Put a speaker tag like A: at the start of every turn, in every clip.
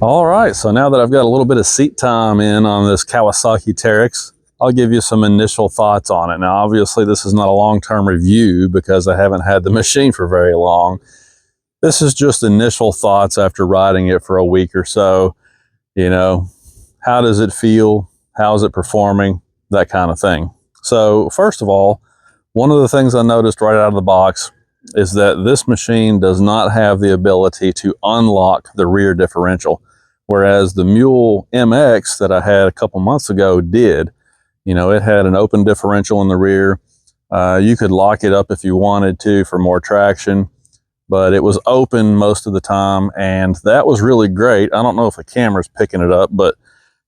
A: All right, so now that I've got a little bit of seat time in on this Kawasaki Teryx, I'll give you some initial thoughts on it. Now, obviously, this is not a long-term review because I haven't had the machine for very long. This is just initial thoughts after riding it for a week or so. You know, how does it feel? How is it performing? That kind of thing. So, first of all, one of the things I noticed right out of the box is that this machine does not have the ability to unlock the rear differential, whereas the Mule MX that I had a couple months ago did. You know, it had an open differential in the rear. You could lock it up if you wanted to for more traction, but it was open most of the time, and that was really great. I don't know if the camera's picking it up, but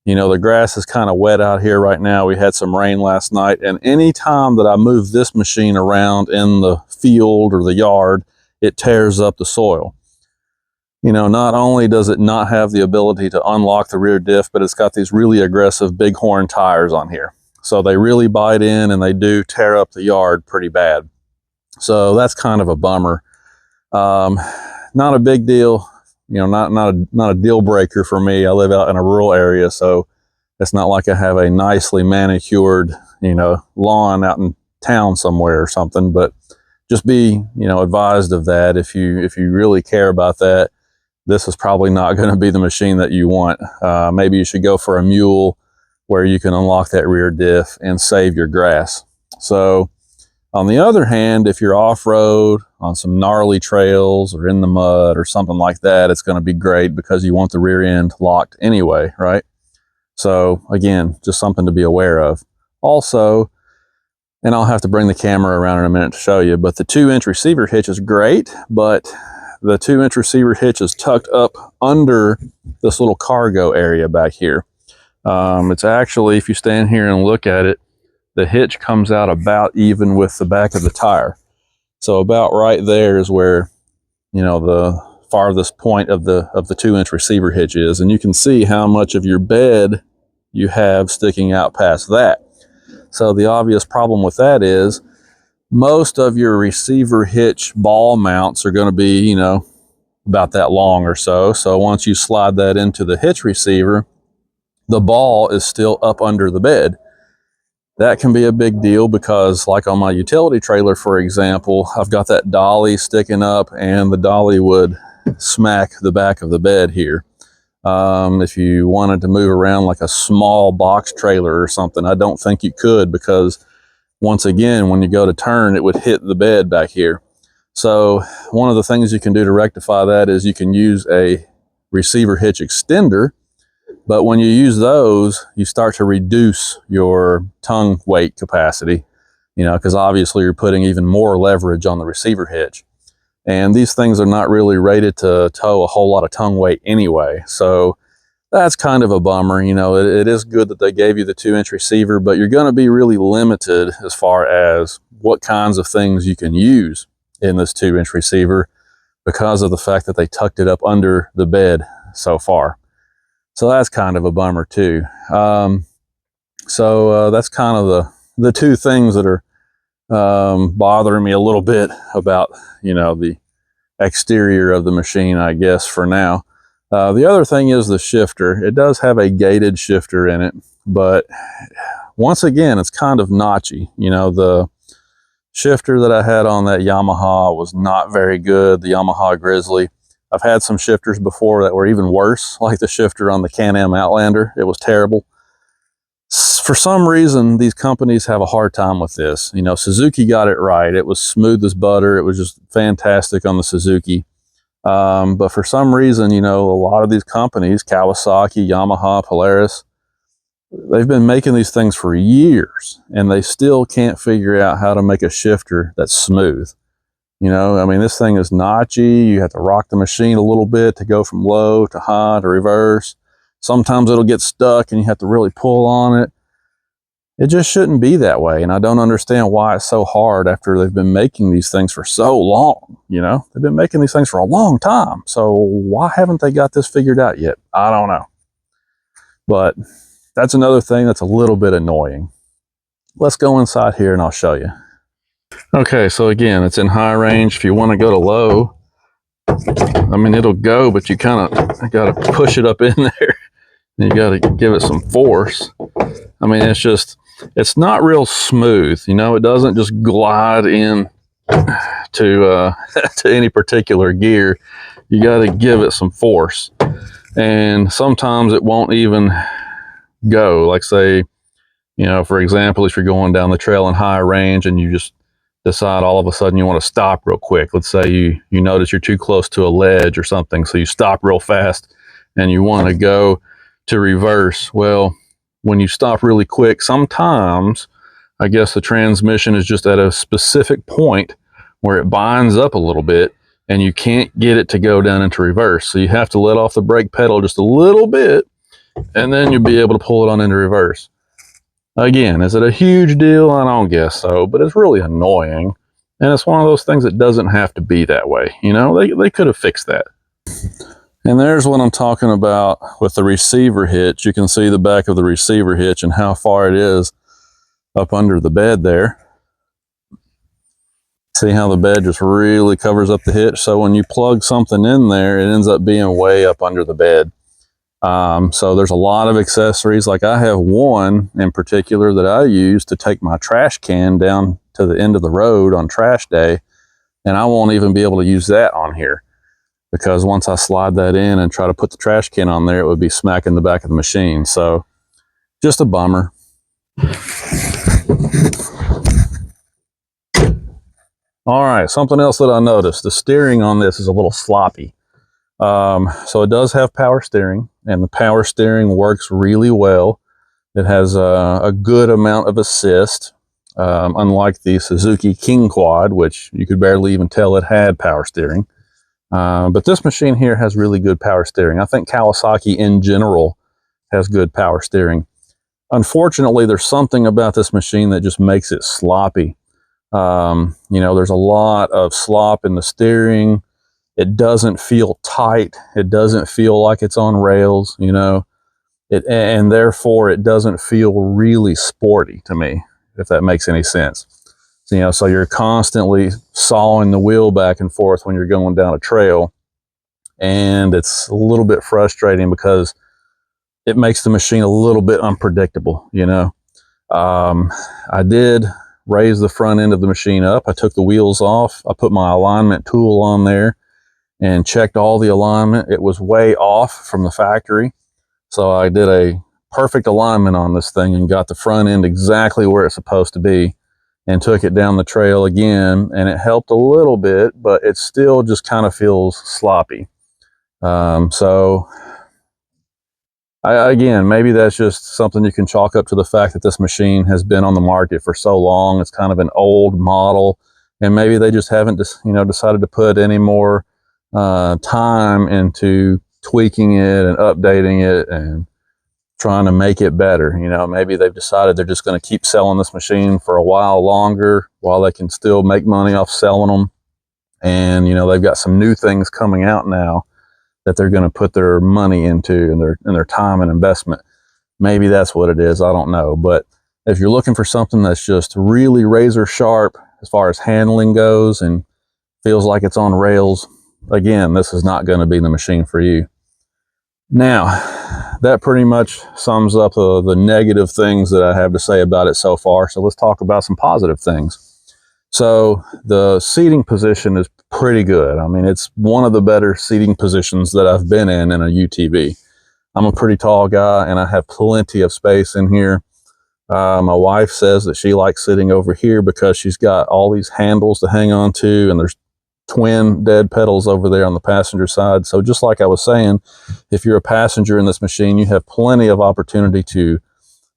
A: you know, the grass is kind of wet out here right now. We had some rain last night, and any time that I move this machine around in the field or the yard, it tears up the soil. You know, not only does it not have the ability to unlock the rear diff, but it's got these really aggressive bighorn tires on here. So they really bite in and they do tear up the yard pretty bad. So that's kind of a bummer. Not a big deal, you know, not a deal breaker for me. I live out in a rural area, so it's not like I have a nicely manicured, you know, lawn out in town somewhere or something. But just be, you know, advised of that. If you really care about that, this is probably not going to be the machine that you want. Maybe you should go for a Mule where you can unlock that rear diff and save your grass. So on the other hand, if you're off-road on some gnarly trails or in the mud or something like that, it's going to be great because you want the rear end locked anyway, right? So again, just something to be aware of. Also, and I'll have to bring the camera around in a minute to show you, but the 2-inch receiver hitch is great, but the 2-inch receiver hitch is tucked up under this little cargo area back here. It's actually, if you stand here and look at it, the hitch comes out about even with the back of the tire. So about right there is where, you know, the farthest point of the 2-inch receiver hitch is. And you can see how much of your bed you have sticking out past that. So the obvious problem with that is most of your receiver hitch ball mounts are going to be, you know, about that long or so. So once you slide that into the hitch receiver, the ball is still up under the bed. That can be a big deal because, like on my utility trailer, for example, I've got that dolly sticking up and the dolly would smack the back of the bed here. If you wanted to move around like a small box trailer or something, I don't think you could because once again, when you go to turn, it would hit the bed back here. So one of the things you can do to rectify that is you can use a receiver hitch extender, but when you use those, you start to reduce your tongue weight capacity, you know, because obviously you're putting even more leverage on the receiver hitch. And these things are not really rated to tow a whole lot of tongue weight anyway. So that's kind of a bummer. You know, it is good that they gave you the 2-inch receiver, but you're going to be really limited as far as what kinds of things you can use in this 2-inch receiver because of the fact that they tucked it up under the bed so far. So that's kind of a bummer too. So that's kind of the two things that are bothering me a little bit about, you know, the exterior of the machine, I guess, for now. The other thing is the shifter. It does have a gated shifter in it, but once again, it's kind of notchy. You know, the shifter that I had on that Yamaha was not very good, the Yamaha Grizzly. I've had some shifters before that were even worse, like the shifter on the Can-Am Outlander. It was terrible. For some reason, these companies have a hard time with this. You know, Suzuki got it right. It was smooth as butter. It was just fantastic on the Suzuki. But for some reason, you know, a lot of these companies, Kawasaki, Yamaha, Polaris, they've been making these things for years, and they still can't figure out how to make a shifter that's smooth. You know, I mean, this thing is notchy. You have to rock the machine a little bit to go from low to high to reverse. Sometimes it'll get stuck and you have to really pull on it. It just shouldn't be that way. And I don't understand why it's so hard after they've been making these things for so long. You know, they've been making these things for a long time. So why haven't they got this figured out yet? I don't know. But that's another thing that's a little bit annoying. Let's go inside here and I'll show you. Okay, so again, it's in high range. If you want to go to low, I mean, it'll go, but you kind of got to push it up in there. And you got to give it some force. I mean, it's not real smooth. You know, it doesn't just glide in to to any particular gear. You got to give it some force, and sometimes it won't even go. Like, say, you know, for example, if you're going down the trail in high range and you just decide all of a sudden you want to stop real quick. Let's say you notice you're too close to a ledge or something, so you stop real fast and you want to go to reverse. Well, when you stop really quick, sometimes I guess the transmission is just at a specific point where it binds up a little bit and you can't get it to go down into reverse. So you have to let off the brake pedal just a little bit and then you'll be able to pull it on into reverse. Again, is it a huge deal? I don't guess so, but it's really annoying. And it's one of those things that doesn't have to be that way. You know, they could have fixed that. And there's what I'm talking about with the receiver hitch. You can see the back of the receiver hitch and how far it is up under the bed there. See how the bed just really covers up the hitch? So when you plug something in there, it ends up being way up under the bed. So there's a lot of accessories. Like I have one in particular that I use to take my trash can down to the end of the road on trash day. And I won't even be able to use that on here because once I slide that in and try to put the trash can on there, it would be smacking the back of the machine. So just a bummer. All right, something else that I noticed, the steering on this is a little sloppy. So it does have power steering, and the power steering works really well. It has a good amount of assist, unlike the Suzuki King Quad, which you could barely even tell it had power steering. But this machine here has really good power steering. I think Kawasaki in general has good power steering. Unfortunately, there's something about this machine that just makes it sloppy. You know, there's a lot of slop in the steering. It doesn't feel tight. It doesn't feel like it's on rails, you know, and therefore it doesn't feel really sporty to me, if that makes any sense. So, you know, so you're constantly sawing the wheel back and forth when you're going down a trail, and it's a little bit frustrating because it makes the machine a little bit unpredictable, you know. I did raise the front end of the machine up. I took the wheels off. I put my alignment tool on there and checked all the alignment. It was way off from the factory. So I did a perfect alignment on this thing and got the front end exactly where it's supposed to be and took it down the trail again, and it helped a little bit, but it still just kind of feels sloppy. So again, maybe that's just something you can chalk up to the fact that this machine has been on the market for so long. It's kind of an old model, and maybe they just haven't decided to put any more time into tweaking it and updating it and trying to make it better. You know, maybe they've decided they're just going to keep selling this machine for a while longer while they can still make money off selling them. And, you know, they've got some new things coming out now that they're going to put their money into and their time and investment. Maybe that's what it is. I don't know. But if you're looking for something that's just really razor sharp as far as handling goes and feels like it's on rails, again, this is not going to be the machine for you. Now, that pretty much sums up the negative things that I have to say about it so far. So let's talk about some positive things. So the seating position is pretty good. I mean, it's one of the better seating positions that I've been in a UTV. I'm a pretty tall guy and I have plenty of space in here. My wife says that she likes sitting over here because she's got all these handles to hang on to, and there's twin dead pedals over there on the passenger side. So just like I was saying, if you're a passenger in this machine, you have plenty of opportunity to,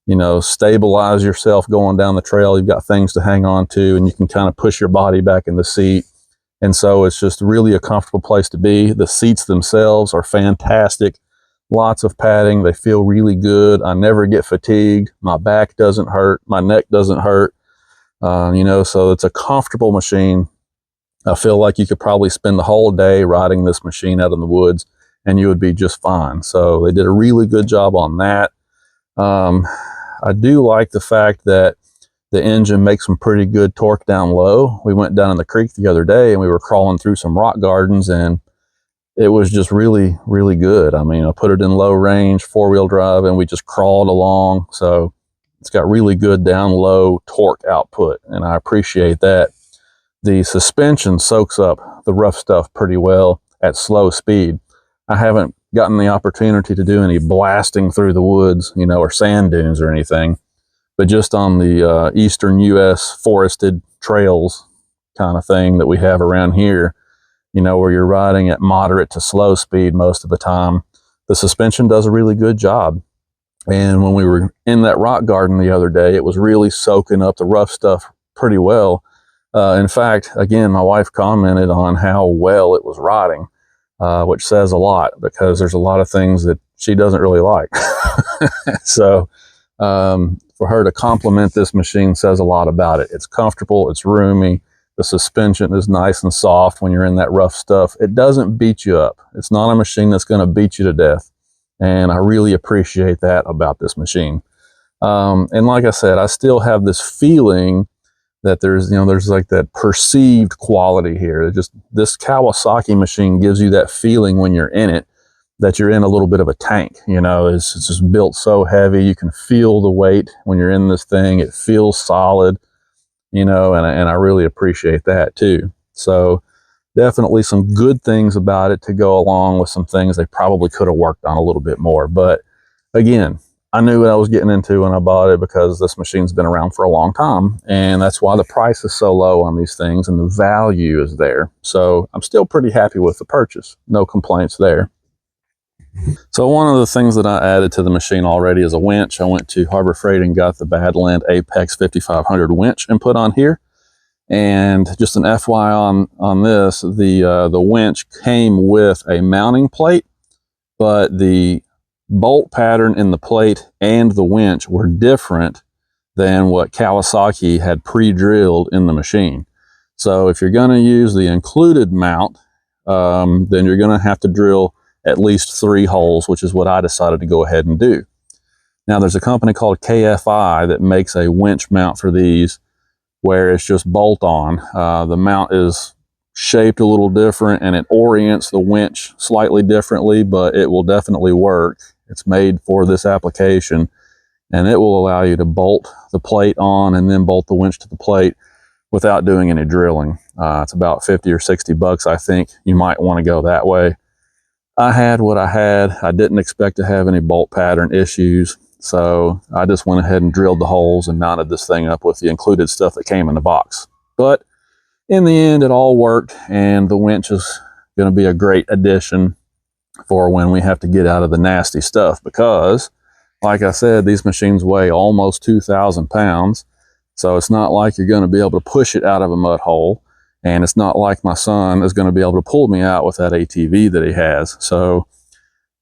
A: you know, stabilize yourself going down the trail. You've got things to hang on to, and you can kind of push your body back in the seat. And so it's just really a comfortable place to be. The seats themselves are fantastic. Lots of padding. They feel really good. I never get fatigued. My back doesn't hurt. My neck doesn't hurt. You know, so it's a comfortable machine. I feel like you could probably spend the whole day riding this machine out in the woods and you would be just fine. So they did a really good job on that. I do like the fact that the engine makes some pretty good torque down low. We went down in the creek the other day and we were crawling through some rock gardens, and it was just really, really good. I mean, I put it in low range, 4-wheel drive, and we just crawled along. So it's got really good down low torque output, and I appreciate that. The suspension soaks up the rough stuff pretty well at slow speed. I haven't gotten the opportunity to do any blasting through the woods, you know, or sand dunes or anything, but just on the eastern U.S. forested trails kind of thing that we have around here, you know, where you're riding at moderate to slow speed most of the time, the suspension does a really good job. And when we were in that rock garden the other day, it was really soaking up the rough stuff pretty well. In fact, again, my wife commented on how well it was riding, which says a lot because there's a lot of things that she doesn't really like. So for her to compliment this machine says a lot about it. It's comfortable, it's roomy, the suspension is nice and soft when you're in that rough stuff. It doesn't beat you up. It's not a machine that's going to beat you to death. And I really appreciate that about this machine. And like I said, I still have this feeling that there's like that perceived quality here. Just this Kawasaki machine gives you that feeling when you're in it, that you're in a little bit of a tank. You know, it's just built so heavy. You can feel the weight when you're in this thing. It feels solid, you know, and I really appreciate that too. So definitely some good things about it to go along with some things they probably could have worked on a little bit more. But again, I knew what I was getting into when I bought it because this machine's been around for a long time, and that's why the price is so low on these things and the value is there. So I'm still pretty happy with the purchase. No complaints there. So one of the things that I added to the machine already is a winch. I went to Harbor Freight and got the Badland Apex 5500 winch and put on here. And just an FYI on this, the winch came with a mounting plate, but the bolt pattern in the plate and the winch were different than what Kawasaki had pre-drilled in the machine. So if you're going to use the included mount, then you're going to have to drill at least 3 holes, which is what I decided to go ahead and do. Now there's a company called KFI that makes a winch mount for these, where it's just bolt on. The mount is shaped a little different and it orients the winch slightly differently, but it will definitely work. It's made for this application, and it will allow you to bolt the plate on and then bolt the winch to the plate without doing any drilling. It's about 50 or 60 bucks. I think you might want to go that way. I had what I had. I didn't expect to have any bolt pattern issues. So I just went ahead and drilled the holes and mounted this thing up with the included stuff that came in the box. But in the end, it all worked, and the winch is going to be a great addition for when we have to get out of the nasty stuff, because like I said, these machines weigh almost 2,000 pounds. So it's not like you're going to be able to push it out of a mud hole. And it's not like my son is going to be able to pull me out with that ATV that he has. So,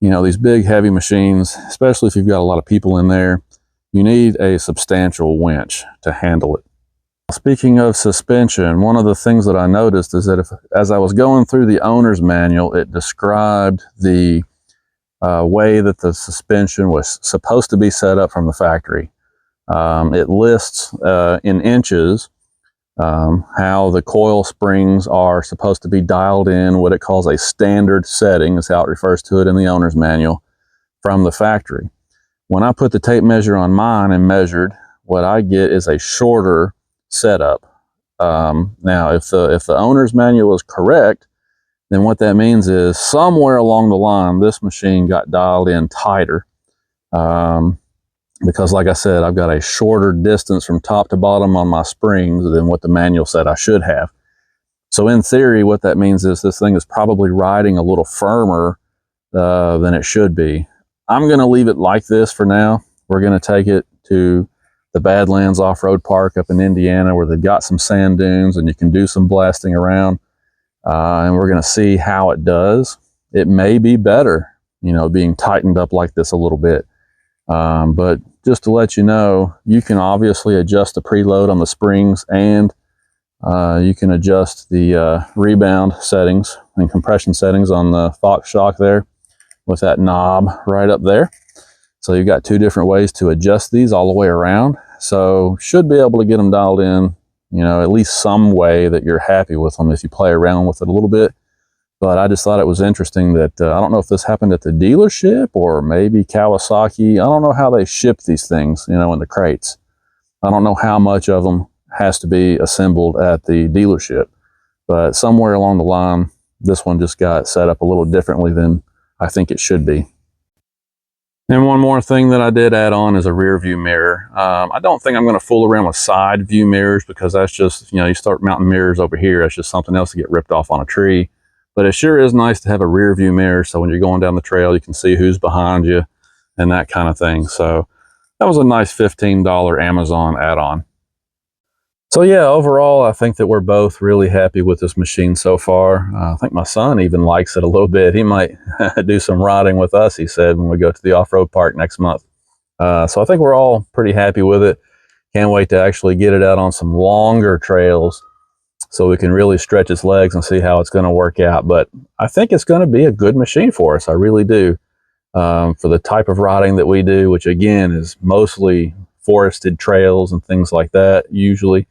A: you know, these big heavy machines, especially if you've got a lot of people in there, you need a substantial winch to handle it. Speaking of suspension, one of the things that I noticed is that as I was going through the owner's manual, it described the way that the suspension was supposed to be set up from the factory. It lists in inches how the coil springs are supposed to be dialed in, what it calls a standard setting is how it refers to it in the owner's manual, from the factory. When I put the tape measure on mine and measured, what I get is a shorter setup. Now, if the owner's manual is correct, then what that means is somewhere along the line, this machine got dialed in tighter. Because like I said, I've got a shorter distance from top to bottom on my springs than what the manual said I should have. So in theory, what that means is this thing is probably riding a little firmer than it should be. I'm going to leave it like this for now. We're going to take it to the Badlands Off-Road Park up in Indiana, where they've got some sand dunes and you can do some blasting around. And we're going to see how it does. It may be better, you know, being tightened up like this a little bit. But just to let you know, you can obviously adjust the preload on the springs, and you can adjust the rebound settings and compression settings on the Fox shock there with that knob right up there. So you've got 2 different ways to adjust these all the way around. So should be able to get them dialed in, you know, at least some way that you're happy with them if you play around with it a little bit. But I just thought it was interesting that I don't know if this happened at the dealership or maybe Kawasaki. I don't know how they ship these things, you know, in the crates. I don't know how much of them has to be assembled at the dealership, but somewhere along the line, this one just got set up a little differently than I think it should be. And one more thing that I did add on is a rear view mirror. I don't think I'm going to fool around with side view mirrors, because that's just, you know, you start mounting mirrors over here, that's just something else to get ripped off on a tree. But it sure is nice to have a rear view mirror, so when you're going down the trail, you can see who's behind you and that kind of thing. So that was a nice $15 Amazon add-on. So yeah, overall, I think that we're both really happy with this machine so far. I think my son even likes it a little bit. He might do some riding with us, he said, when we go to the off-road park next month. So I think we're all pretty happy with it. Can't wait to actually get it out on some longer trails so we can really stretch its legs and see how it's going to work out. But I think it's going to be a good machine for us. I really do. For the type of riding that we do, which again is mostly forested trails and things like that, usually,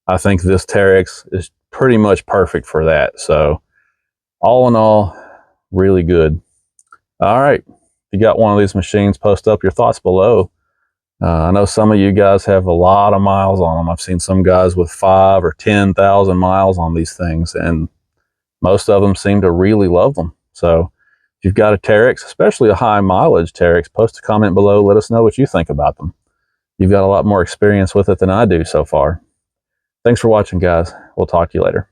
A: I think this Teryx is pretty much perfect for that. So all in all, really good. All right. If you got one of these machines, post up your thoughts below. I know some of you guys have a lot of miles on them. I've seen some guys with 5,000 or 10,000 miles on these things, and most of them seem to really love them. So if you've got a Teryx, especially a high mileage Teryx, post a comment below. Let us know what you think about them. You've got a lot more experience with it than I do so far. Thanks for watching, guys. We'll talk to you later.